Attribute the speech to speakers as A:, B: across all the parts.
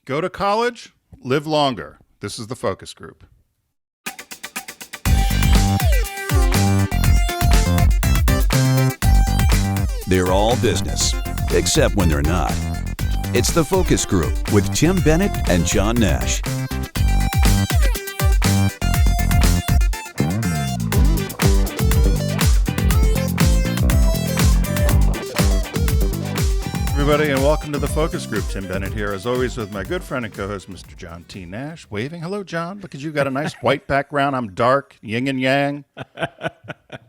A: Go to college, live longer. This is the focus group.
B: They're all business, except when they're not. It's the Focus Group with Tim Bennett and John Nash.
A: Everybody, and welcome to the Focus Group. Tim Bennett here, as always, with my good friend and co-host, Mr. John T. Nash, waving. Hello, John. Look at you, got a nice white background. I'm dark, yin and yang.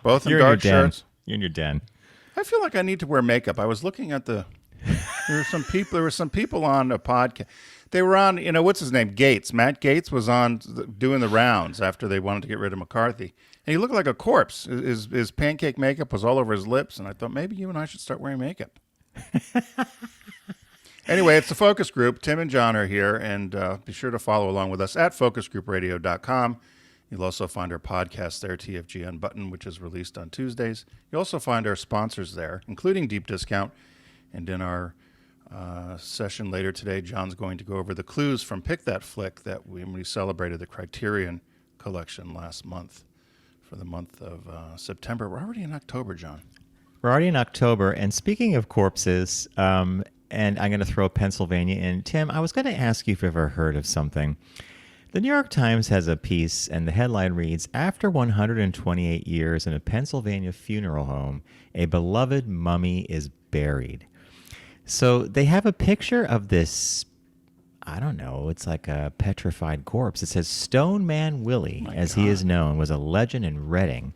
A: Both in dark shirts.
C: You're in your den.
A: I feel like I need to wear makeup. I was looking at the. There were some people on a podcast. They were on, what's his name? Gates. Matt Gates was on doing the rounds after they wanted to get rid of McCarthy, and he looked like a corpse. His pancake makeup was all over his lips, and I thought maybe you and I should start wearing makeup. Anyway, it's the Focus Group. Tim and John are here, and be sure to follow along with us at focusgroupradio.com. You'll also find our podcast there, TFG Unbuttoned, which is released on Tuesdays. You'll also find our sponsors there, including Deep Discount. And in our session later today, John's going to go over the clues from Pick That Flick that we celebrated the Criterion collection last month for the month of September. We're already in October, John.
C: We're already in October, and speaking of corpses, and I'm going to throw Pennsylvania in. Tim, I was going to ask you if you've ever heard of something. The New York Times has a piece, and the headline reads, "After 128 years in a Pennsylvania funeral home, a beloved mummy is buried." So they have a picture of this, I don't know, it's like a petrified corpse. It says, "Stone Man Willie, as he is known, was a legend in Reading,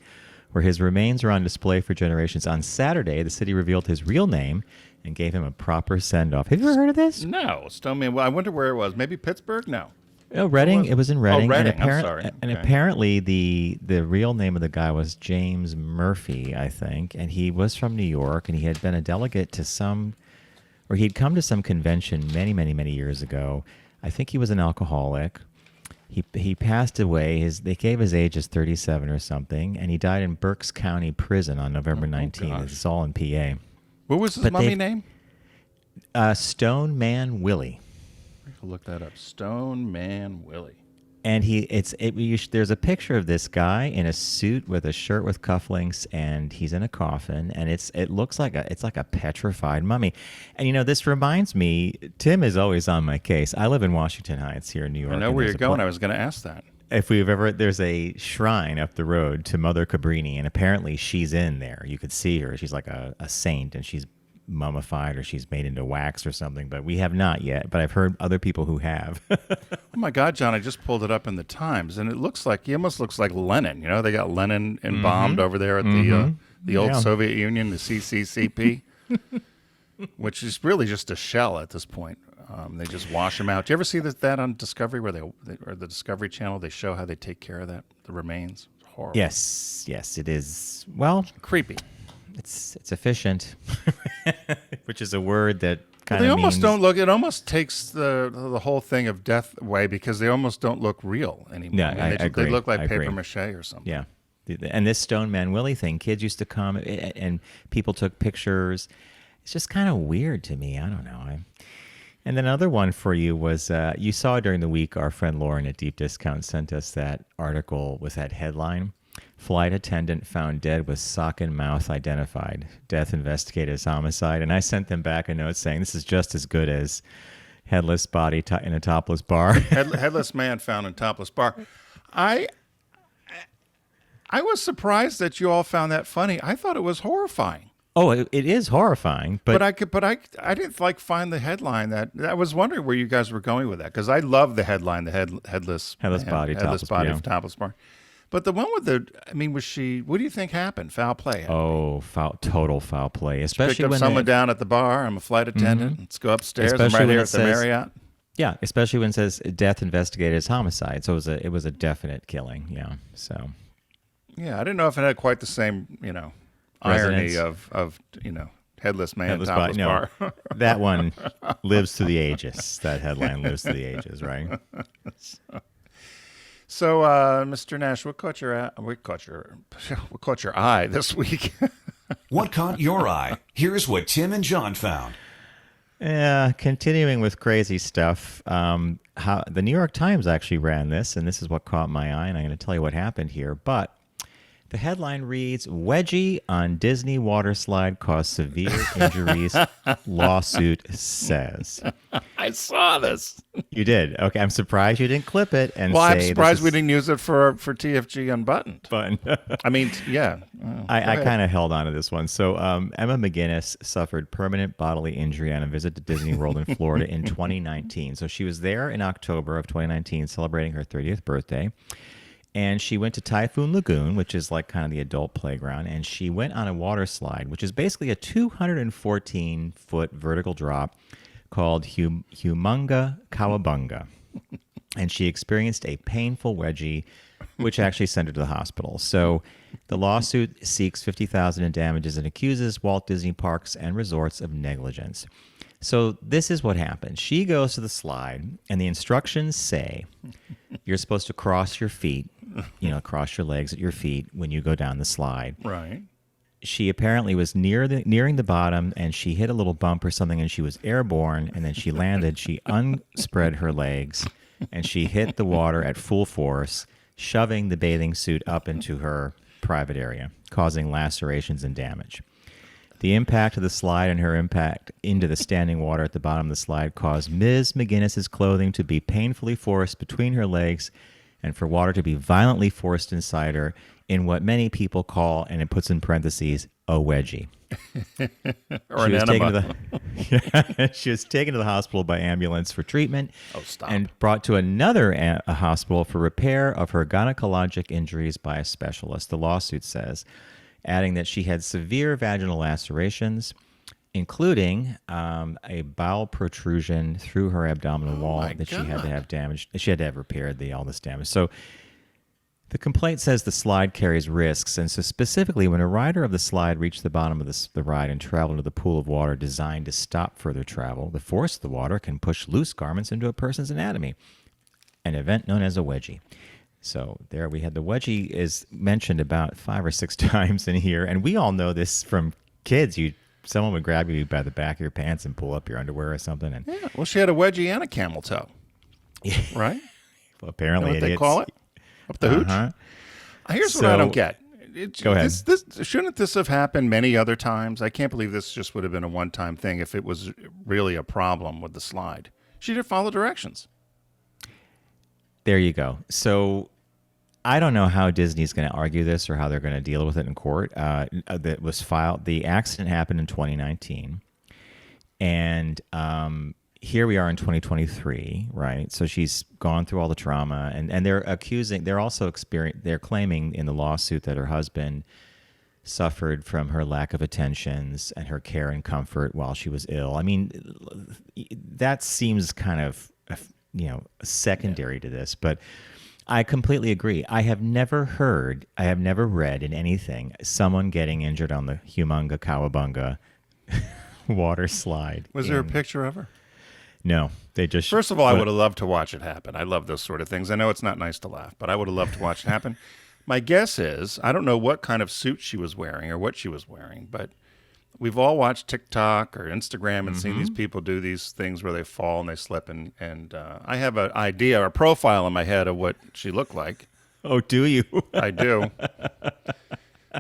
C: where his remains are on display for generations. On Saturday, the city revealed his real name and gave him a proper send-off." Have you ever heard of this?
A: No. Stoneman. Well, I wonder where it was. Maybe Pittsburgh? No.
C: Oh, Reading. It was in Reading.
A: Oh, Reading.
C: And
A: I'm sorry.
C: And
A: okay.
C: apparently the real name of the guy was James Murphy, I think. And he was from New York, and he had been a delegate to he'd come to some convention many, many, many years ago. I think he was an alcoholic. He passed away. They gave his age as 37 or something, and he died in Berks County Prison on November 19th. It's all in PA.
A: What was his mummy name?
C: Stone Man Willie.
A: I'll look that up. Stone Man Willie.
C: And there's a picture of this guy in a suit with a shirt with cufflinks, and he's in a coffin, and it looks like a petrified mummy. And this reminds me, Tim is always on my case. I live in Washington Heights here in New York.
A: I know where you're going. I was going to ask that.
C: There's a shrine up the road to Mother Cabrini, and apparently she's in there. You could see her. She's like a saint, and she's mummified or she's made into wax or something, but we have not yet. But I've heard other people who have.
A: Oh my God, John! I just pulled it up in the Times, and he almost looks like Lenin. They got Lenin embalmed over there at the old Soviet Union, the CCCP, which is really just a shell at this point. They just wash them out. Do you ever see that on Discovery, or the Discovery Channel? They show how they take care of the remains. It's horrible.
C: Yes, it is. Well,
A: creepy.
C: It's efficient, which is a word that kind of
A: they almost
C: means...
A: don't look. It almost takes the whole thing of death away because they almost don't look real anymore.
C: Yeah, I agree.
A: They look like
C: I
A: paper
C: agree.
A: mache or something.
C: Yeah, and this Stone Man Willie thing, kids used to come and people took pictures. It's just kind of weird to me. I don't know. And then another one for you was you saw during the week our friend Lauren at Deep Discount sent us that article with that headline. "Flight attendant found dead with sock in mouth identified. Death investigated as homicide." And I sent them back a note saying this is just as good as headless body in a topless bar.
A: Headless man found in topless bar. I was surprised that you all found that funny. I thought it was horrifying.
C: Oh, it is horrifying, but
A: I didn't find the headline that I was wondering where you guys were going with that because I love the headline, the headless
C: body,
A: topless bar. But the one with what do you think happened? Foul play.
C: Oh, total foul play. Especially
A: picked up
C: when
A: someone down at the bar. I'm a flight attendant. Let's go upstairs.
C: Especially
A: I'm right
C: when
A: here at the Marriott.
C: Yeah, especially when it says death investigated as homicide. So it was a definite killing. Yeah. So.
A: Yeah, I didn't know if it had quite the same, irony of headless man, topless bar.
C: No, that one lives to the ages. That headline lives to the ages, right?
A: So, Mr. Nash, what caught your eye this week?
B: What caught your eye? Here's what Tim and John found.
C: Yeah, continuing with crazy stuff. The New York Times actually ran this, and this is what caught my eye, and I'm going to tell you what happened here. But the headline reads, "Wedgie on Disney water slide caused severe injuries," lawsuit says.
A: I saw this.
C: You did? Okay, I'm surprised you didn't clip it and
A: Well,
C: say
A: I'm surprised
C: this
A: we
C: is
A: didn't use it for TFG Unbuttoned.
C: fun.
A: I mean, yeah.
C: I kind of held on to this one. So Emma McGinnis suffered permanent bodily injury on a visit to Disney World in Florida in 2019. So she was there in October of 2019 celebrating her 30th birthday. And she went to Typhoon Lagoon, which is like kind of the adult playground. And she went on a water slide, which is basically a 214-foot vertical drop called Humunga Kawabunga. And she experienced a painful wedgie, which actually sent her to the hospital. So the lawsuit seeks $50,000 in damages and accuses Walt Disney Parks and Resorts of negligence. So this is what happened. She goes to the slide, and the instructions say you're supposed to cross your feet, cross your legs at your feet when you go down the slide.
A: Right.
C: She apparently was nearing the bottom, and she hit a little bump or something, and she was airborne, and then she landed. She unspread her legs, and she hit the water at full force, shoving the bathing suit up into her private area, causing lacerations and damage. The impact of the slide and her impact into the standing water at the bottom of the slide caused Ms. McGinnis's clothing to be painfully forced between her legs and for water to be violently forced inside her in what many people call, and it puts in parentheses, a wedgie.
A: Or an enema.
C: She was taken to the hospital by ambulance for treatment.
A: Oh, stop.
C: And brought to another a hospital for repair of her gynecologic injuries by a specialist, the lawsuit says, adding that she had severe vaginal lacerations, including a bowel protrusion through her abdominal wall that she had to have damaged. She had to have repaired all this damage. So the complaint says the slide carries risks, and so specifically when a rider of the slide reached the bottom of the ride and traveled into the pool of water designed to stop further travel, the force of the water can push loose garments into a person's anatomy, an event known as a wedgie. So there we had the wedgie is mentioned about 5 or 6 times in here, and we all know this from kids. Someone would grab you by the back of your pants and pull up your underwear or something. And
A: Yeah. Well, she had a wedgie and a camel toe. Right?
C: well, apparently,
A: Is that what they call it? Up the hooch? Here's what I don't get.
C: Go ahead.
A: Shouldn't this have happened many other times? I can't believe this just would have been a one-time thing if it was really a problem with the slide. She didn't follow directions.
C: There you go. So I don't know how Disney's going to argue this or how they're going to deal with it in court. That was filed. The accident happened in 2019, and here we are in 2023, right? So she's gone through all the trauma, and they're claiming in the lawsuit that her husband suffered from her lack of attentions and her care and comfort while she was ill. I mean, that seems kind of secondary to this, but I completely agree. I have never read in anything someone getting injured on the Humunga Kawabunga water slide.
A: Was there a picture of her?
C: No, they just.
A: First of all, I would have loved to watch it happen. I love those sort of things. I know it's not nice to laugh, but I would have loved to watch it happen. My guess is, I don't know what kind of suit she was wearing or what she was wearing, but we've all watched TikTok or Instagram and seen these people do these things where they fall and they slip. And I have an idea, a profile in my head of what she looked like.
C: Oh, do you?
A: I do.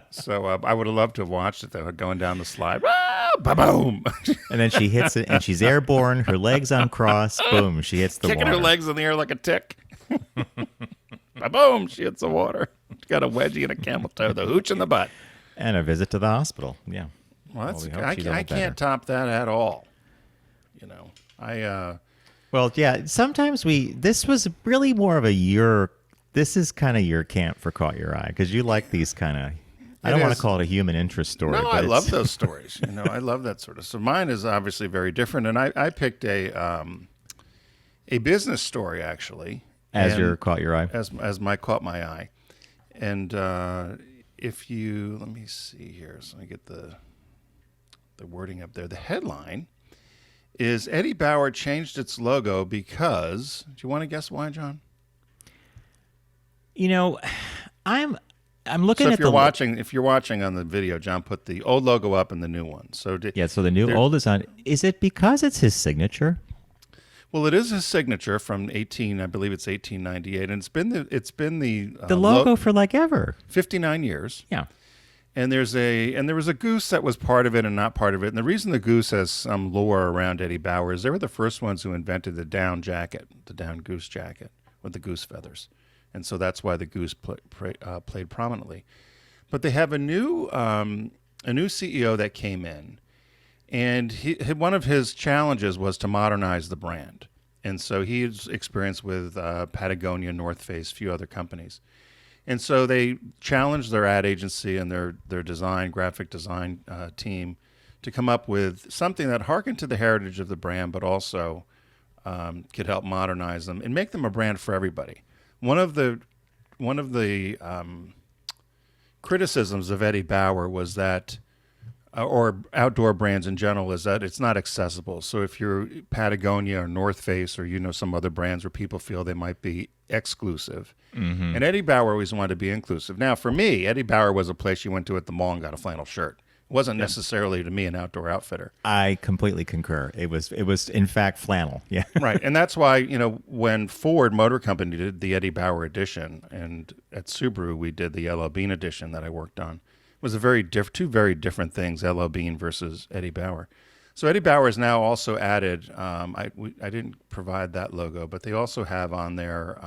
A: So I would have loved to have watched it, though, going down the slide. Ah, boom!
C: And then she hits it, and she's airborne. Her legs uncrossed. Boom! She hits the
A: Kicking
C: water.
A: her legs in the air like a tick. Boom! She hits the water. She got a wedgie and a camel toe, the hooch in the butt.
C: And a visit to the hospital. Yeah.
A: Well,
C: we hope
A: I
C: she does better.
A: can't top that at all.
C: Well, yeah. Sometimes this was really more of this is kind of your camp for Caught Your Eye, because you like these kind of. I don't want to call it a human interest story.
A: No,
C: but
A: I love those stories. I love that sort of. So mine is obviously very different, and I picked a business story actually
C: as your Caught Your Eye,
A: as my Caught My Eye, and if you let me see here, so I get the wording up there. The headline is Eddie Bauer changed its logo because. Do you want to guess why, John?
C: I'm looking
A: So
C: at
A: if you're watching on the video, John put the old logo up and the new one. So
C: so the new old is on. Is it because it's his signature?
A: well, it is his signature from I believe it's 1898, and it's been the
C: Logo for like ever.
A: 59 years.
C: Yeah.
A: And there was a goose that was part of it and not part of it. And the reason the goose has some lore around Eddie Bauer is they were the first ones who invented the down jacket, the down goose jacket with the goose feathers, and so that's why the goose played prominently. But they have a new CEO that came in. And one of his challenges was to modernize the brand. And so he's experienced with Patagonia, North Face, a few other companies. And so they challenged their ad agency and their graphic design team to come up with something that harkened to the heritage of the brand, but also could help modernize them and make them a brand for everybody. One of the criticisms of Eddie Bauer was that or outdoor brands in general, is that it's not accessible. So if you're Patagonia or North Face or some other brands where people feel they might be exclusive. Mm-hmm. And Eddie Bauer always wanted to be inclusive. Now, for me, Eddie Bauer was a place you went to at the mall and got a flannel shirt. It wasn't necessarily, to me, an outdoor outfitter.
C: I completely concur. It was in fact flannel. Yeah.
A: Right. And that's why, when Ford Motor Company did the Eddie Bauer edition, and at Subaru we did the L.L. Bean edition that I worked on, was two very different things, L.L. Bean versus Eddie Bauer. So Eddie Bauer has now also added, I didn't provide that logo, but they also have on there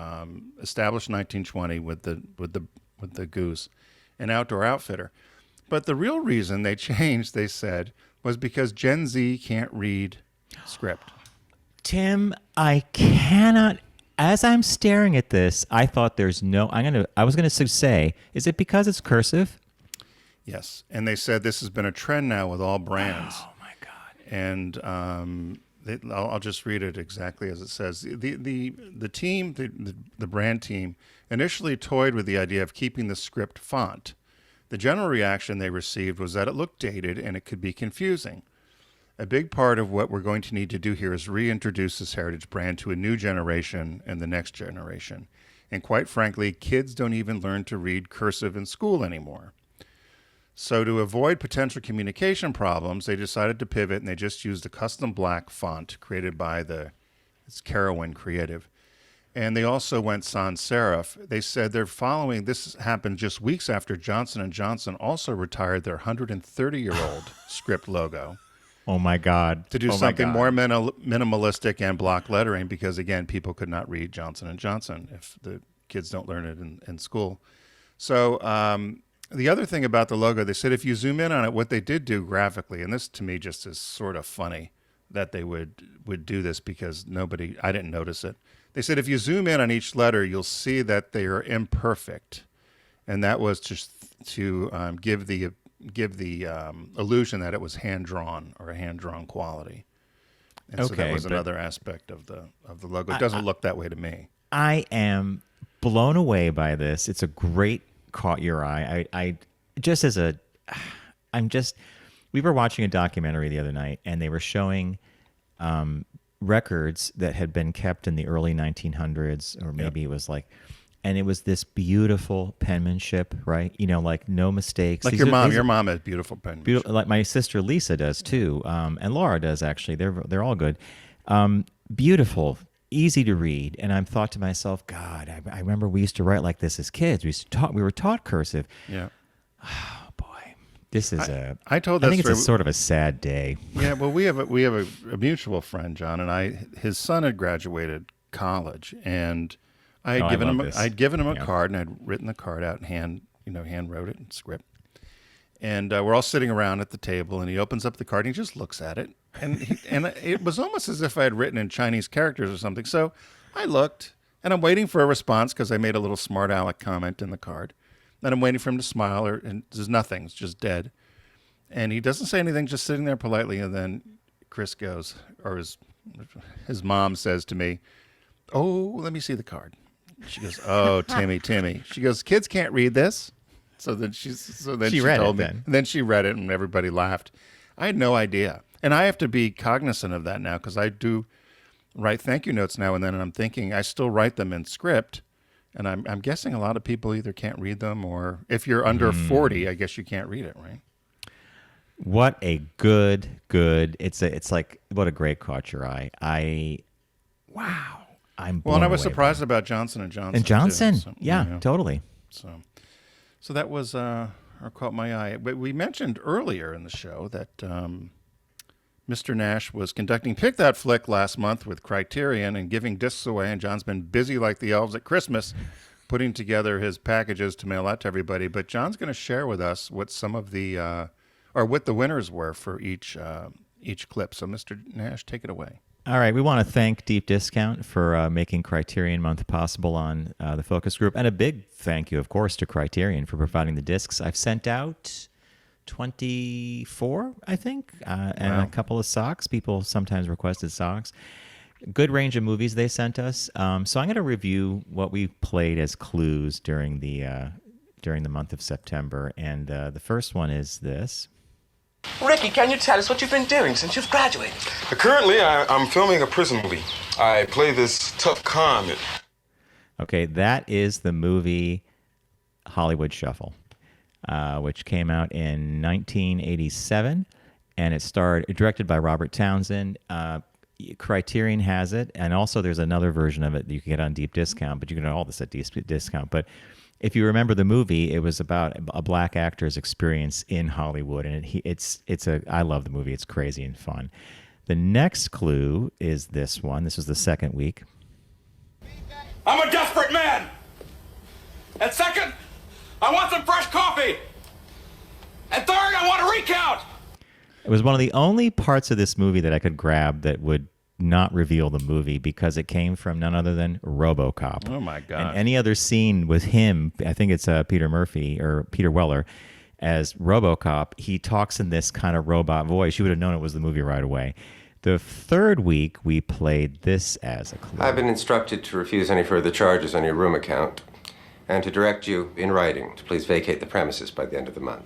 A: established 1920 with the goose, an outdoor outfitter. But the real reason they changed, they said, was because Gen Z can't read script.
C: Tim, I cannot. As I'm staring at this, I thought I was gonna say, is it because it's cursive?
A: Yes, and they said this has been a trend now with all brands.
C: Oh my God!
A: And I'll just read it exactly as it says. The team, the brand team, initially toyed with the idea of keeping the script font. The general reaction they received was that it looked dated and it could be confusing. A big part of what we're going to need to do here is reintroduce this heritage brand to a new generation and the next generation. And quite frankly, kids don't even learn to read cursive in school anymore. So to avoid potential communication problems, they decided to pivot, and they just used a custom black font created by it's Carowin Creative. And they also went sans serif. They said this happened just weeks after Johnson & Johnson also retired their 130-year-old script logo.
C: Oh my God.
A: To do something more minimalistic and block lettering, because again, people could not read Johnson & Johnson if the kids don't learn it in school. So, the other thing about the logo, they said if you zoom in on it, what they did do graphically, and this to me just is sort of funny that they would do this because I didn't notice it. They said if you zoom in on each letter, you'll see that they are imperfect, and that was just to give the illusion that it was hand drawn or a hand drawn quality. And so that was another aspect of the logo. It doesn't look that way to me.
C: I am blown away by this. It's a great caught your eye. We were watching a documentary the other night, and they were showing records that had been kept in the early 1900s, or maybe it was and it was this beautiful penmanship, right? Like no mistakes.
A: Like your mom has beautiful penmanship.
C: Like my sister Lisa does too, and Laura does actually. They're all good. Beautiful. Easy to read, and I'm thought to myself, God, I remember we used to write like this as kids. We were taught cursive.
A: Yeah.
C: Oh boy, this is
A: I think
C: it's a sort of a sad day.
A: Yeah. Well, we have a mutual friend, John, and his son had graduated college, and I'd given him a card, and I'd written the card out and hand wrote it in script. And we're all sitting around at the table, and he opens up the card, and he just looks at it. And it was almost as if I had written in Chinese characters or something. So I looked, and I'm waiting for a response because I made a little smart aleck comment in the card. Then I'm waiting for him to smile, and there's nothing. It's just dead. And he doesn't say anything, just sitting there politely. And then Chris goes, or his mom says to me, "Oh, let me see the card." She goes, "Oh, Timmy." She goes, "Kids can't read this." So then she
C: read
A: told
C: it
A: me. And then she read it, and everybody laughed. I had no idea. And I have to be cognizant of that now because I do write thank you notes now and then, and I'm thinking I still write them in script, And I'm guessing a lot of people either can't read them, or if you're under 40, I guess you can't read it, right?
C: What a good. It's like, what a great caught your eye. Wow. I'm blown
A: and I was
C: away
A: surprised about Johnson & Johnson.
C: And Johnson,
A: too, so,
C: yeah, totally.
A: So that was caught my eye. But we mentioned earlier in the show that Mr. Nash was conducting Pick That Flick last month with Criterion and giving discs away, and John's been busy like the elves at Christmas putting together his packages to mail out to everybody. But John's going to share with us what some of the what the winners were for each clip. So Mr. Nash, take it away.
C: All right, we want to thank Deep Discount for making Criterion Month possible on the Focus Group, and a big thank you, of course, to Criterion for providing the discs. I've sent out 24, I think, and a couple of socks. People sometimes requested socks. Good range of movies they sent us. So I'm going to review what we played as clues during the month of September, and the first one is this.
D: Ricky, can you tell us what you've been doing since you've graduated?
E: Currently, I'm filming a prison movie. I play this tough con.
C: Okay, that is the movie Hollywood Shuffle, which came out in 1987, and it directed by Robert Townsend. Criterion has it, and also there's another version of it that you can get on Deep Discount, but you can get all this at Deep Discount. But if you remember the movie, it was about a black actor's experience in Hollywood, and I love the movie. It's crazy and fun. The next clue is this one. This was the second week.
D: I'm a desperate man. And second, I want some fresh coffee. And third, I want a recount.
C: It was one of the only parts of this movie that I could grab that would not reveal the movie, because it came from none other than RoboCop.
A: Oh my God.
C: And any other scene with him, I think it's Peter Murphy or Peter Weller as RoboCop, he talks in this kind of robot voice. You would have known it was the movie right away. The third week, we played this as a clue.
F: I've been instructed to refuse any further charges on your room account and to direct you in writing to please vacate the premises by the end of the month.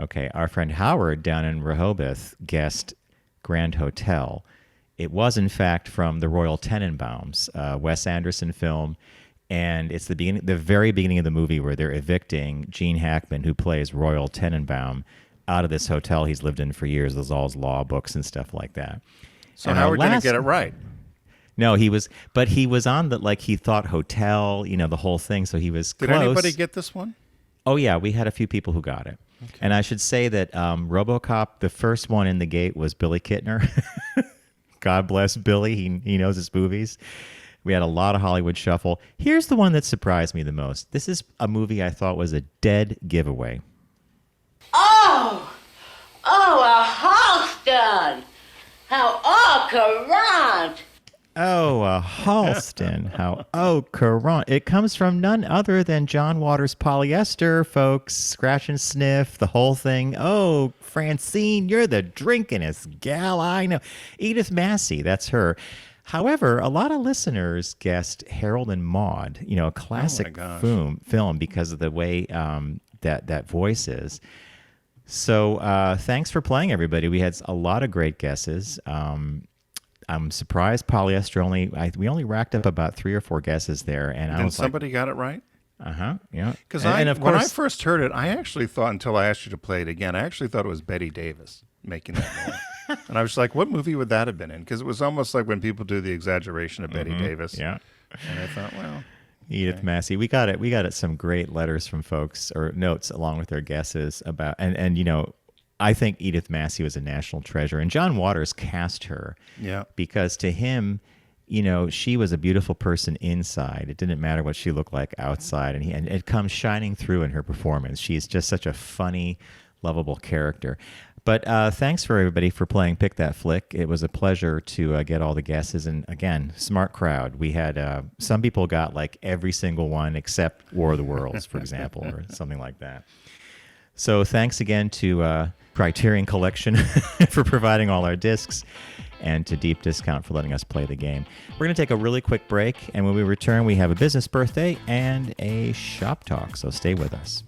C: Okay, our friend Howard down in Rehoboth guessed Grand Hotel. It was, in fact, from the Royal Tenenbaums, Wes Anderson film, and it's the very beginning of the movie where they're evicting Gene Hackman, who plays Royal Tenenbaum, out of this hotel he's lived in for years. There's all his law books and stuff like that.
A: So Howard didn't get it right.
C: No, he was on the, like, he thought hotel, the whole thing, so he was close.
A: Did anybody get this one?
C: Oh, yeah, we had a few people who got it. Okay. And I should say that RoboCop, the first one in the gate was Billy Kittner. God bless Billy. He knows his movies. We had a lot of Hollywood Shuffle. Here's the one that surprised me the most. This is a movie I thought was a dead giveaway.
G: A Halston! How current!
C: Oh, a Halston. Current. It comes from none other than John Waters' Polyester, folks. Scratch and sniff, the whole thing. Oh, Francine, you're the drinkin'est gal I know. Edith Massey, that's her. However, a lot of listeners guessed Harold and Maude, a classic film because of the way that voice is. So thanks for playing, everybody. We had a lot of great guesses. I'm surprised Polyester we only racked up about 3 or 4 guesses there, and
A: somebody got it right.
C: Yeah.
A: Because when I first heard it, I actually thought, until I asked you to play it again, I actually thought it was Bette Davis making that noise. And I was like, what movie would that have been in? Because it was almost like when people do the exaggeration of Bette Davis.
C: Yeah.
A: And I thought, well,
C: Edith Massey. We got it. Some great letters from folks, or notes along with their guesses about, and I think Edith Massey was a national treasure, and John Waters cast her.
A: Yeah.
C: Because to him, she was a beautiful person inside. It didn't matter what she looked like outside, and it comes shining through in her performance. She's just such a funny, lovable character. But thanks for everybody for playing Pick That Flick. It was a pleasure to get all the guesses, and again, smart crowd. We had some people got like every single one except War of the Worlds, for example, or something like that. So thanks again to Criterion Collection for providing all our discs, and to Deep Discount for letting us play the game. We're going to take a really quick break, and when we return, we have a business birthday and a shop talk, so stay with us.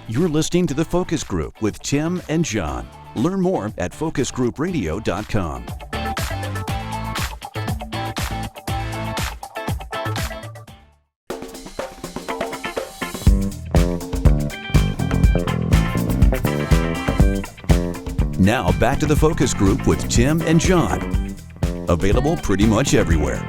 B: You're listening to The Focus Group with Tim and John. Learn more at focusgroupradio.com. Now back to the focus group with Tim and John. Available pretty much everywhere.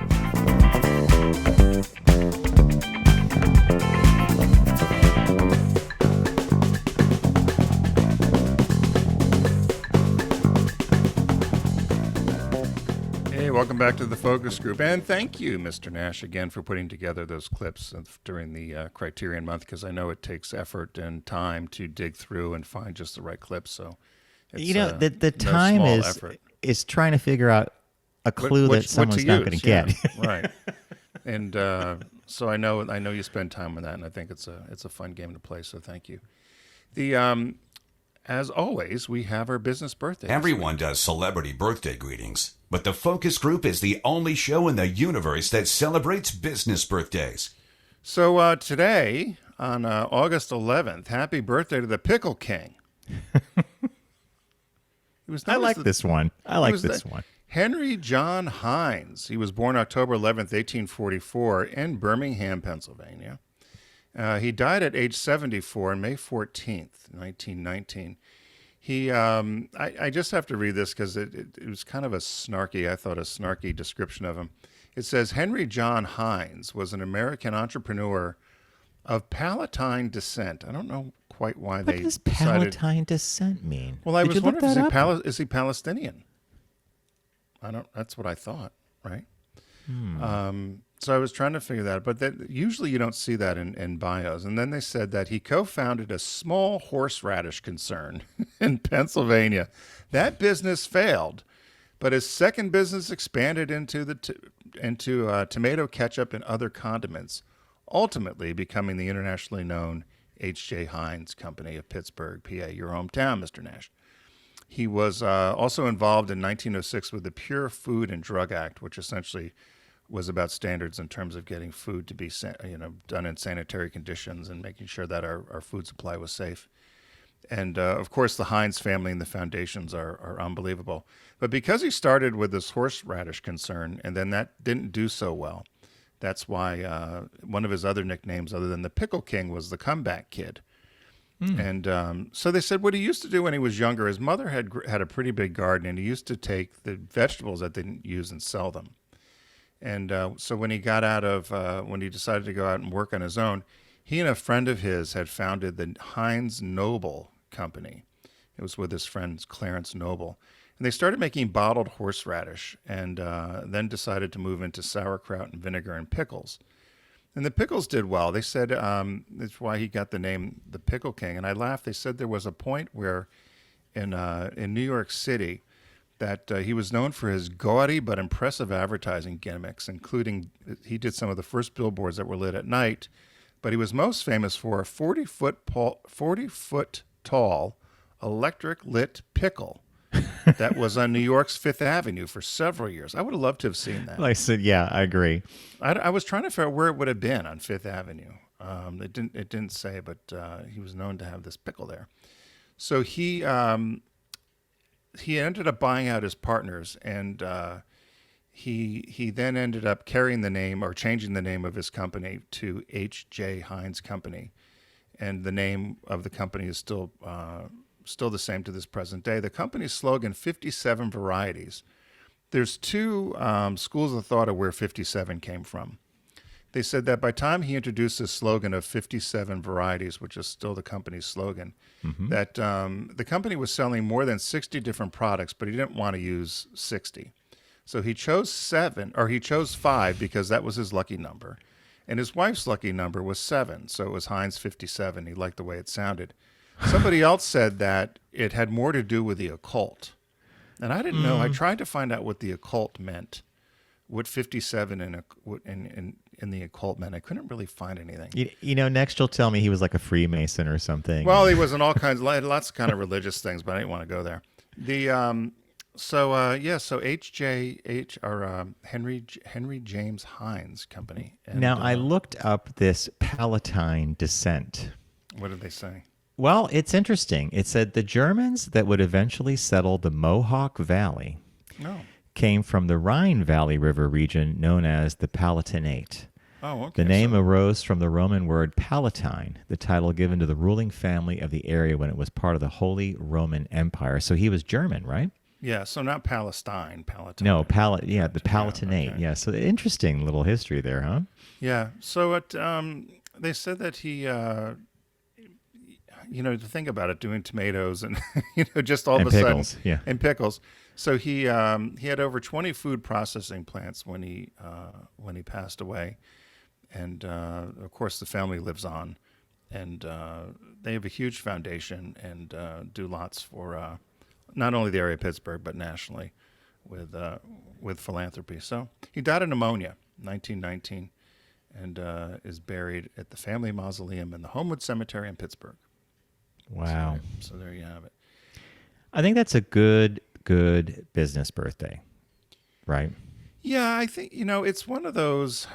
A: Welcome back to the focus group, and thank you, Mr. Nash, again for putting together those clips during the Criterion month, because I know it takes effort and time to dig through and find just the right clips. So, it's,
C: the time is trying to figure out a clue that someone's not going to get.
A: Right. And so I know you spend time on that, and I think it's a fun game to play. So thank you. As always, we have our business birthdays.
H: Everyone does celebrity birthday greetings, but the Focus Group is the only show in the universe that celebrates business birthdays.
A: So today, on August 11th, happy birthday to the Pickle King.
C: I like this one.
A: Henry John Heinz. He was born October 11th, 1844 in Birmingham, Pennsylvania. He died at age 74 on May 14th, 1919. I just have to read this because it was kind of a snarky description of him. It says, Henry John Heinz was an American entrepreneur of Palatine descent. I don't know quite why
C: What does Palatine descent mean?
A: Well, I
C: Did
A: was
C: you look
A: wondering,
C: that up?
A: is he Palestinian? That's what I thought, right? So I was trying to figure that out, but usually you don't see that in bios. And then they said that he co-founded a small horseradish concern in Pennsylvania. That business failed, but his second business expanded into tomato ketchup and other condiments, ultimately becoming the internationally known H.J. Heinz Company of Pittsburgh, PA, your hometown, Mr. Nash. He was also involved in 1906 with the Pure Food and Drug Act, which essentially was about standards in terms of getting food to be done in sanitary conditions and making sure that our food supply was safe. And, of course, the Heinz family and the foundations are unbelievable. But because he started with this horseradish concern and then that didn't do so well, that's why one of his other nicknames other than the Pickle King was the Comeback Kid. And so they said what he used to do when he was younger, his mother had a pretty big garden, and he used to take the vegetables that they didn't use and sell them. And so when he decided to go out and work on his own, he and a friend of his had founded the Heinz Noble Company. It was with his friend Clarence Noble. And they started making bottled horseradish and then decided to move into sauerkraut and vinegar and pickles. And the pickles did well. They said that's why he got the name the Pickle King. And I laughed. They said there was a point where in New York City that he was known for his gaudy but impressive advertising gimmicks, including he did some of the first billboards that were lit at night, but he was most famous for a 40-foot tall electric lit pickle that was on New York's Fifth Avenue for several years. I would have loved to have seen that.
C: I said, yeah, I agree.
A: I was trying to figure out where it would have been on Fifth Avenue. It didn't say, but he was known to have this pickle there. So he ended up buying out his partners, and he then ended up carrying the name or changing the name of his company to H.J. Heinz Company, and the name of the company is still the same to this present day. The company's slogan, 57 varieties. There's two schools of thought of where 57 came from. They said that by the time he introduced this slogan of 57 varieties, which is still the company's slogan, that the company was selling more than 60 different products, but he didn't want to use 60. So he chose 5 because that was his lucky number. And his wife's lucky number was 7, so it was Heinz 57. He liked the way it sounded. Somebody else said that it had more to do with the occult. And I didn't know. I tried to find out what the occult meant, what 57 in the occult meant. I couldn't really find anything.
C: Next you'll tell me he was like a Freemason or something.
A: Well, he was in all kinds, lots of kind of religious things, but I didn't want to go there. So Henry James Heinz Company. And,
C: now I looked up this Palatine descent.
A: What did they say?
C: Well, it's interesting. It said the Germans that would eventually settle the Mohawk Valley came from the Rhine Valley River region known as the Palatinate.
A: Oh, okay.
C: The name arose from the Roman word Palatine, the title given to the ruling family of the area when it was part of the Holy Roman Empire. So he was German, right?
A: Yeah, so not Palestine, Palatine.
C: No, the Palatinate.
A: okay.
C: Yeah, so interesting little history there, huh?
A: Yeah, so they said that he, to think about it, doing tomatoes and, just all
C: And
A: of a
C: pickles,
A: sudden.
C: yeah.
A: And pickles. So he had over 20 food processing plants when he passed away. And, of course, the family lives on. And they have a huge foundation and do lots for not only the area of Pittsburgh, but nationally with philanthropy. So he died of pneumonia in 1919 and is buried at the family mausoleum in the Homewood Cemetery in Pittsburgh.
C: Wow.
A: So there you have it.
C: I think that's a good business birthday, right?
A: Yeah, I think, it's one of those.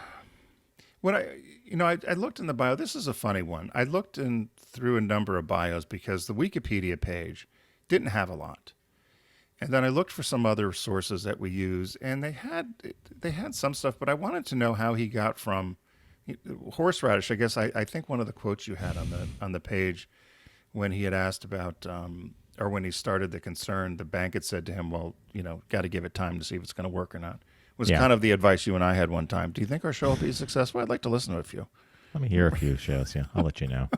A: When I looked in the bio, this is a funny one. I looked through a number of bios because the Wikipedia page didn't have a lot. And then I looked for some other sources that we use, and they had some stuff, but I wanted to know how he got from horseradish. I guess I think one of the quotes you had on the page when he had asked about or when he started the concern, the bank had said to him, well, got to give it time to see if it's going to work or not. Was kind of the advice you and I had one time. Do you think our show will be successful? I'd like to listen to a few.
C: Let me hear a few shows. Yeah, I'll let you know.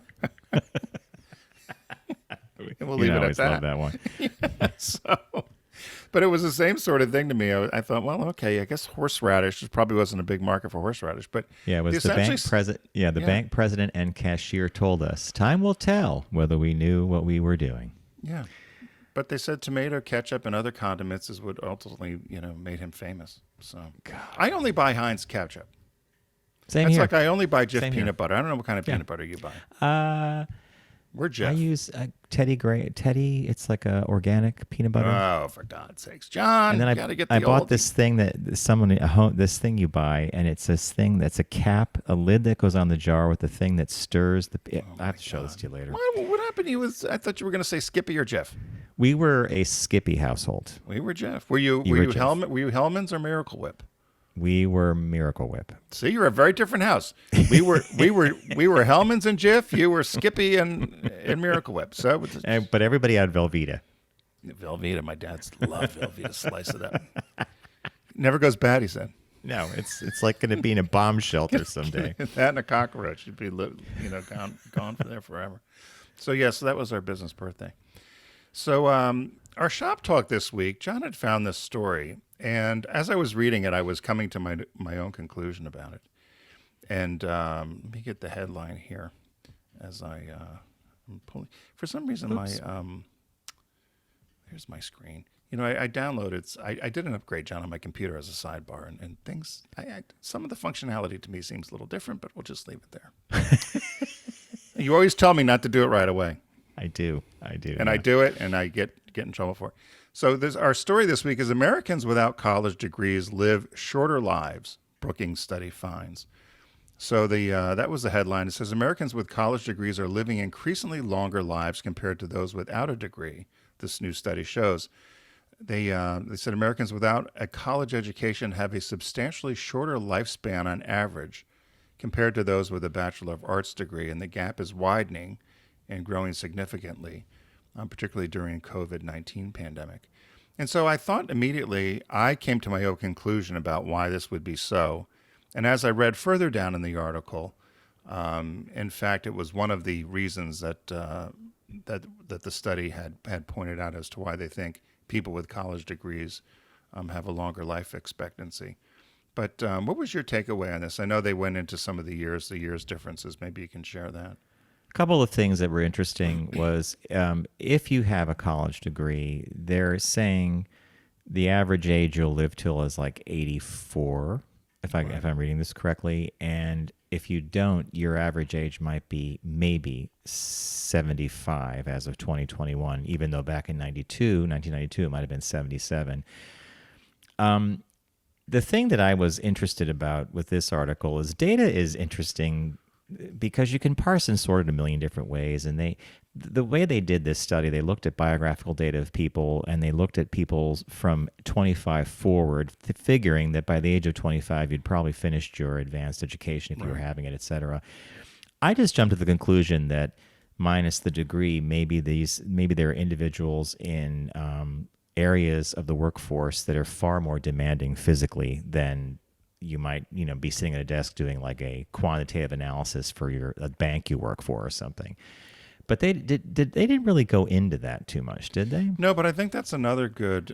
A: We'll leave it at that.
C: Love that one.
A: But it was the same sort of thing to me. I thought, well, okay, I guess horseradish probably wasn't a big market for horseradish, but
C: yeah, it was the bank president. Yeah, the bank president and cashier told us, "Time will tell whether we knew what we were doing."
A: Yeah, but they said tomato, ketchup, and other condiments is what ultimately, made him famous. So I only buy Heinz ketchup.
C: Same
A: That's
C: here.
A: like I only buy Jif
C: Same
A: peanut
C: here.
A: butter. I don't know what kind of peanut butter you buy. We're Jif.
C: I use Teddy Gray. Teddy, it's like a organic peanut butter.
A: Oh, for God's sakes, John!
C: And then I bought this thing that this thing you buy, and it's this thing that's a cap, a lid that goes on the jar with the thing that stirs the. I have to show this to you later.
A: What happened to you? I thought you were going to say Skippy or Jif.
C: We were a Skippy household.
A: We were Jif. Were you
C: Jif.
A: Were you Hellman's or Miracle Whip?
C: We were Miracle Whip.
A: See, you're a very different house. We were Hellman's and Jif. You were Skippy and Miracle Whip. So,
C: But everybody had Velveeta.
A: Velveeta, my dad's loved Velveeta. Slice of that. Never goes bad, he said.
C: No, it's like going to be in a bomb shelter someday.
A: That and a cockroach would be gone for there forever. So so that was our business birthday. So our shop talk this week, John had found this story. And as I was reading it, I was coming to my own conclusion about it. And let me get the headline here as I'm pulling. For some reason, here's my screen. I downloaded. I did an upgrade, John, on my computer as a sidebar, and things. Some of the functionality to me seems a little different, but we'll just leave it there. You always tell me not to do it right away.
C: I do.
A: And I do it, and I get in trouble for it. So our story this week is Americans without college degrees live shorter lives, Brookings Study finds. So that was the headline. It says Americans with college degrees are living increasingly longer lives compared to those without a degree, this new study shows. They said Americans without a college education have a substantially shorter lifespan on average compared to those with a Bachelor of Arts degree, and the gap is widening and growing significantly, particularly during COVID-19 pandemic. And so I thought immediately, I came to my own conclusion about why this would be so. And as I read further down in the article, in fact, it was one of the reasons that the study had pointed out as to why they think people with college degrees have a longer life expectancy. But what was your takeaway on this? I know they went into some of the years differences. Maybe you can share that.
C: Couple of things that were interesting was if you have a college degree, they're saying the average age you'll live till is like 84, if I'm reading this correctly, and if you don't, your average age might be maybe 75 as of 2021, even though back in 1992, it might have been 77. The thing that I was interested about with this article is data is interesting because you can parse and sort it a million different ways. And the way they did this study, they looked at biographical data of people, and they looked at people from 25 forward, figuring that by the age of 25, you'd probably finished your advanced education if you were having it, et cetera. I just jumped to the conclusion that minus the degree, maybe there are individuals in areas of the workforce that are far more demanding physically than you might, be sitting at a desk doing like a quantitative analysis for a bank you work for or something. But they didn't really go into that too much, did they?
A: No, but I think that's another good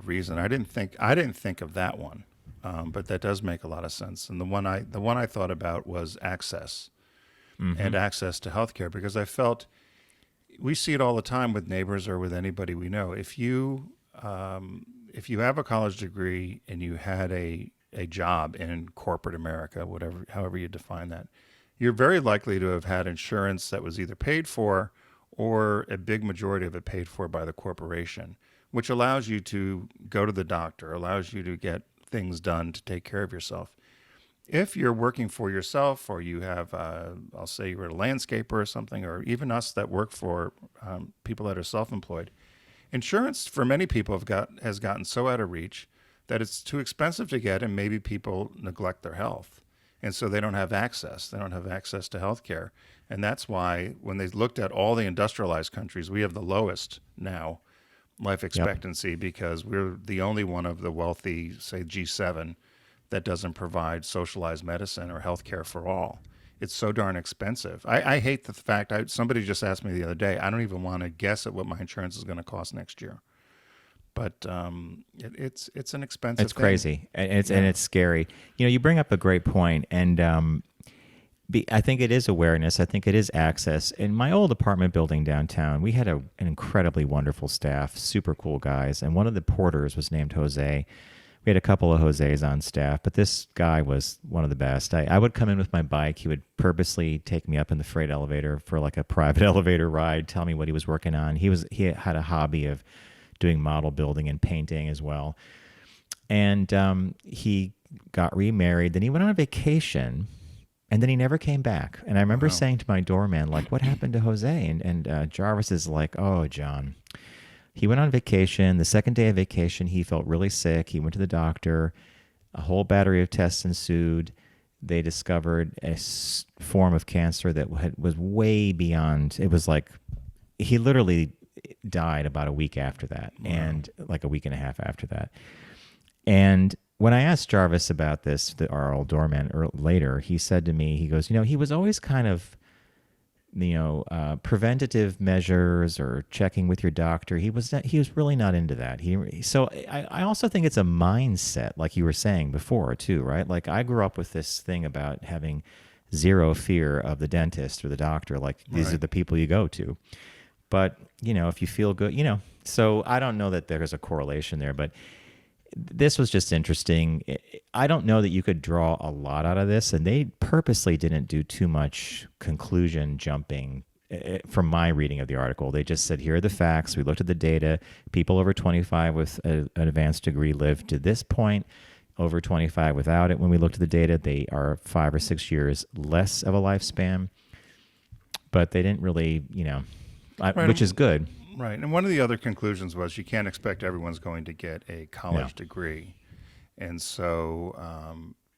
A: reason. I didn't think of that one, but that does make a lot of sense. And the one I thought about was access, and access to healthcare, because I felt we see it all the time with neighbors or with anybody we know. If you have a college degree and you had a job in corporate America, however you define that, you're very likely to have had insurance that was either paid for or a big majority of it paid for by the corporation, which allows you to go to the doctor, allows you to get things done to take care of yourself. If you're working for yourself, or you have, I'll say you're a landscaper or something, or even us that work for people that are self-employed, insurance for many people has gotten so out of reach that it's too expensive to get, and maybe people neglect their health. And so they don't have access. They don't have access to health care. And that's why when they looked at all the industrialized countries, we have the lowest now life expectancy, because we're the only one of the wealthy, say G7, that doesn't provide socialized medicine or health care for all. It's so darn expensive. I hate the fact, somebody just asked me the other day, I don't even want to guess at what my insurance is going to cost next year. But it's an expensive
C: It's crazy, and it's scary. You bring up a great point, and I think it is awareness. I think it is access. In my old apartment building downtown, we had an incredibly wonderful staff, super cool guys, and one of the porters was named Jose. We had a couple of Jose's on staff, but this guy was one of the best. I would come in with my bike. He would purposely take me up in the freight elevator for like a private elevator ride, tell me what he was working on. He had a hobby of doing model building and painting as well. And he got remarried. Then he went on a vacation, and then he never came back. And I remember saying to my doorman, like, what happened to Jose? And Jarvis is like, oh, John, he went on vacation. The second day of vacation, he felt really sick. He went to the doctor. A whole battery of tests ensued. They discovered a form of cancer that was way beyond. It was like he literally died about a week after that, and like a week and a half after that. And when I asked Jarvis about this, our old doorman, later, he said to me, he goes, he was always kind of, preventative measures or checking with your doctor. He was really not into that. So I also think it's a mindset, like you were saying before too, right? Like I grew up with this thing about having zero fear of the dentist or the doctor. Like these are the people you go to. But, if you feel good, so I don't know that there's a correlation there, but this was just interesting. I don't know that you could draw a lot out of this, and they purposely didn't do too much conclusion jumping from my reading of the article. They just said, here are the facts. We looked at the data. People over 25 with an advanced degree live to this point. Over 25 without it. When we looked at the data, they are 5 or 6 years less of a lifespan. But they didn't really, which is good.
A: Right. And one of the other conclusions was you can't expect everyone's going to get a college degree. And so,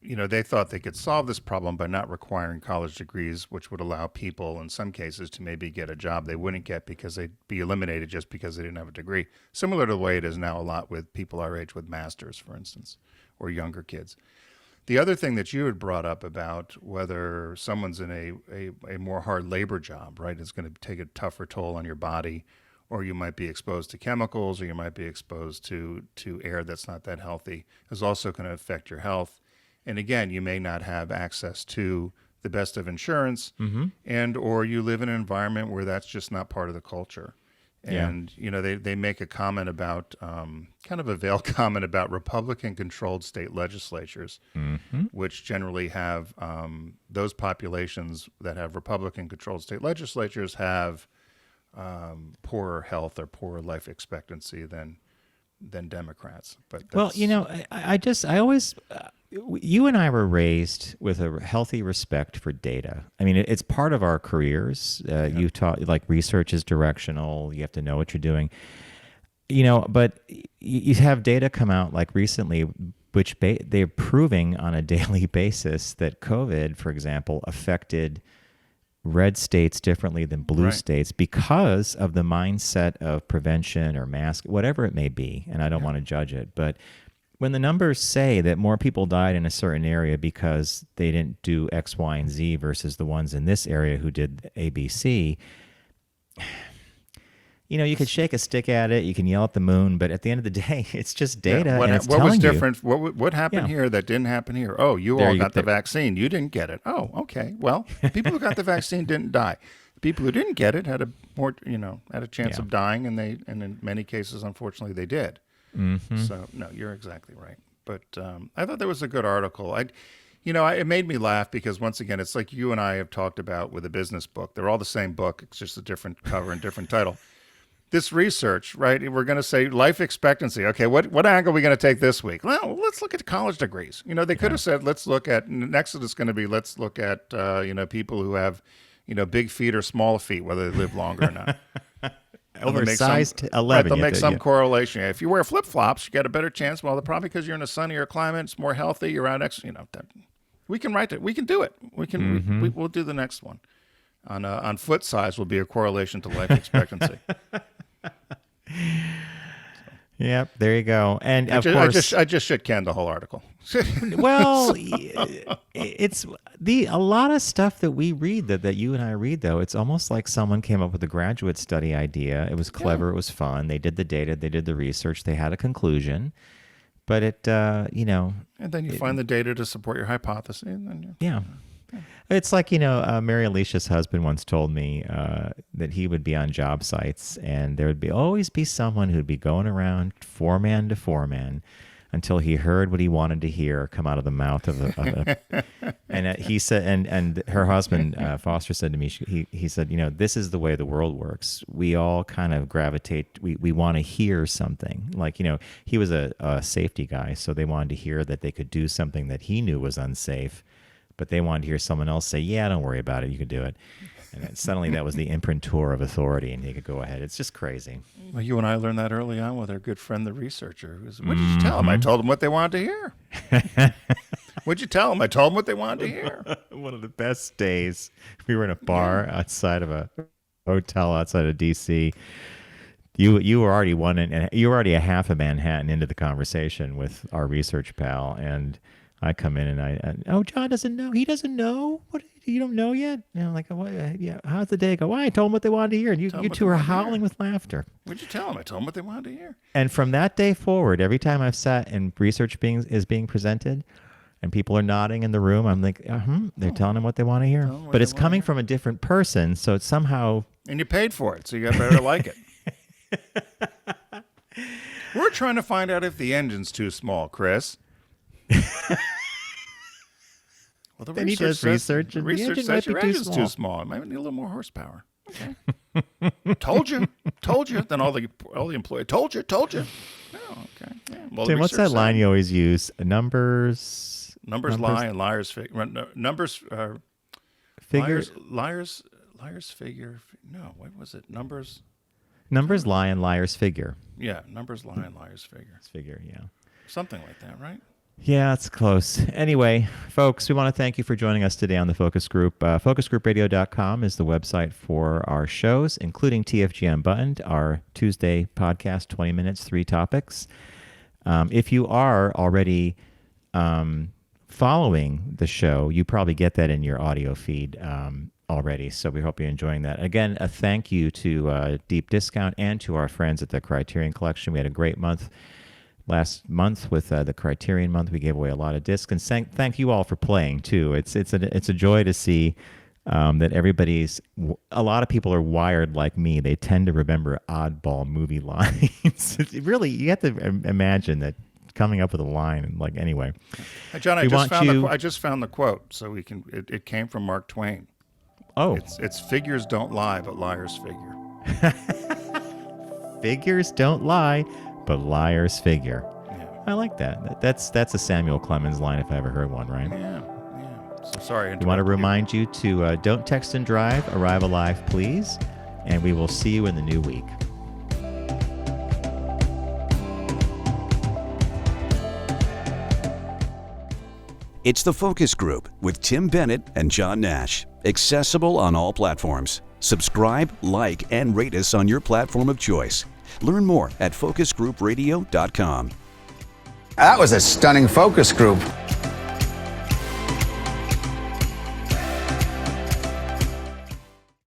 A: they thought they could solve this problem by not requiring college degrees, which would allow people in some cases to maybe get a job they wouldn't get because they'd be eliminated just because they didn't have a degree. Similar to the way it is now a lot with people our age with masters, for instance, or younger kids. The other thing that you had brought up about whether someone's in a more hard labor job, right, is going to take a tougher toll on your body, or you might be exposed to chemicals, or you might be exposed to air that's not that healthy, is also going to affect your health. And again, you may not have access to the best of insurance, and or you live in an environment where that's just not part of the culture. And, they make a comment about, kind of a veiled comment about Republican-controlled state legislatures, which generally have, those populations that have Republican-controlled state legislatures have poorer health or poorer life expectancy than Democrats. But
C: Well,
A: that's,
C: you know, I always, you and I were raised with a healthy respect for data. I mean, it's part of our careers. You taught, like, research is directional. You have to know what you're doing. You know, but you have data come out like recently, which they're proving on a daily basis that COVID, for example, affected red states differently than blue states because of the mindset of prevention or mask, whatever it may be. And I don't want to judge it, but when the numbers say that more people died in a certain area because they didn't do X, Y, and Z versus the ones in this area who did A, B, C, you know, you could shake a stick at it, you can yell at the moon, but at the end of the day, it's just data.
A: What,
C: and it's
A: what was
C: telling
A: different? What happened here that didn't happen here? Oh, you all got the vaccine. You didn't get it. Oh, okay. Well, people who got the vaccine didn't die. The people who didn't get it had a chance of dying, and in many cases, unfortunately, they did.
C: Mm-hmm.
A: So no, you're exactly right. But I thought there was a good article. It made me laugh because, once again, it's like you and I have talked about with a business book. They're all the same book. It's just a different cover and different title. This research, right? We're going to say life expectancy. Okay, what angle are we going to take this week? Well, let's look at college degrees. You know, they could have said, let's look at, next it's going to be, let's look at, people who have, big feet or small feet, whether they live longer or not.
C: Oversized 11.
A: They'll make some correlation. If you wear flip-flops, you get a better chance. Well, probably because you're in a sunnier climate, it's more healthy. You're around we can write it. We can do it. We can. We'll do the next one. On foot size will be a correlation to life expectancy.
C: Yep, there you go. And of course,
A: I just shit canned the whole article.
C: Well, it's a lot of stuff that we read that you and I read, though. It's almost like someone came up with a graduate study idea. It was clever. It was fun. They did the data. They did the research. They had a conclusion. But and
A: then you find the data to support your hypothesis. And then
C: It's like, Mary Alicia's husband once told me that he would be on job sites and there would always be someone who'd be going around foreman to foreman until he heard what he wanted to hear come out of the mouth of a and he said, and her husband, Foster, said to me, he said, this is the way the world works. We all kind of gravitate. We want to hear something. Like, he was a safety guy, so they wanted to hear that they could do something that he knew was unsafe. But they wanted to hear someone else say, yeah, don't worry about it. You could do it. And then suddenly that was the imprinter of authority, and he could go ahead. It's just crazy.
A: Well, you and I learned that early on with our good friend, the researcher. What did you tell him? I told him what they wanted to hear. What'd you tell him? I told him what they wanted to hear.
C: One of the best days. We were in a bar outside of a hotel outside of D.C. You were already you were already a half a Manhattan into the conversation with our research pal, and I come in and John doesn't know. He doesn't know. What, you don't know yet? Like, what, yeah. How's the day go? Well, I told him what they wanted to hear, and you two are howling with laughter.
A: What'd you tell him? I told him what they wanted to hear.
C: And from that day forward, every time I've sat and research is being presented, and people are nodding in the room, I'm like, they're telling them what they want to hear. But it's coming from a different person, so it's somehow.
A: And you paid for it, so you got better to like it. We're trying to find out if the engine's too small, Chris. Well,
C: then he does research, and the engine might be
A: too small. It might need a little more horsepower. Okay. Told you. Then all the employees told you. Oh, okay. Yeah. Well,
C: Tim, what's that line you always use? Numbers
A: lie and liars figure. Numbers
C: figures.
A: Liars figure. No, what was it? Numbers
C: lie and liars figure.
A: Yeah, numbers lie and liars figure.
C: Figure, yeah.
A: Something like that, right?
C: Yeah, it's close. Anyway, folks, we want to thank you for joining us today on the Focus Group. FocusGroupRadio.com is the website for our shows, including TFG Unbuttoned, our Tuesday podcast, 20 minutes, 3 topics. If you are already following the show, you probably get that in your audio feed already, so we hope you're enjoying that. Again, a thank you to Deep Discount and to our friends at the Criterion Collection. We had a great month. Last month with the Criterion Month, we gave away a lot of discs, and thank you all for playing too. It's a joy to see that a lot of people are wired like me. They tend to remember oddball movie lines. Really, you have to imagine that coming up with a line. And like, anyway,
A: hey, John, I just found the quote, so we can. It came from Mark Twain.
C: Oh,
A: it's figures don't lie, but liars figure.
C: Figures don't lie, but liars figure.
A: Yeah.
C: I like that. That's a Samuel Clemens line if I ever heard one, right?
A: Yeah. So sorry.
C: We want to remind you to don't text and drive, arrive alive, please. And we will see you in the new week.
B: It's The Focus Group with Tim Bennett and John Nash. Accessible on all platforms. Subscribe, like, and rate us on your platform of choice. Learn more at focusgroupradio.com.
I: That was a stunning focus group.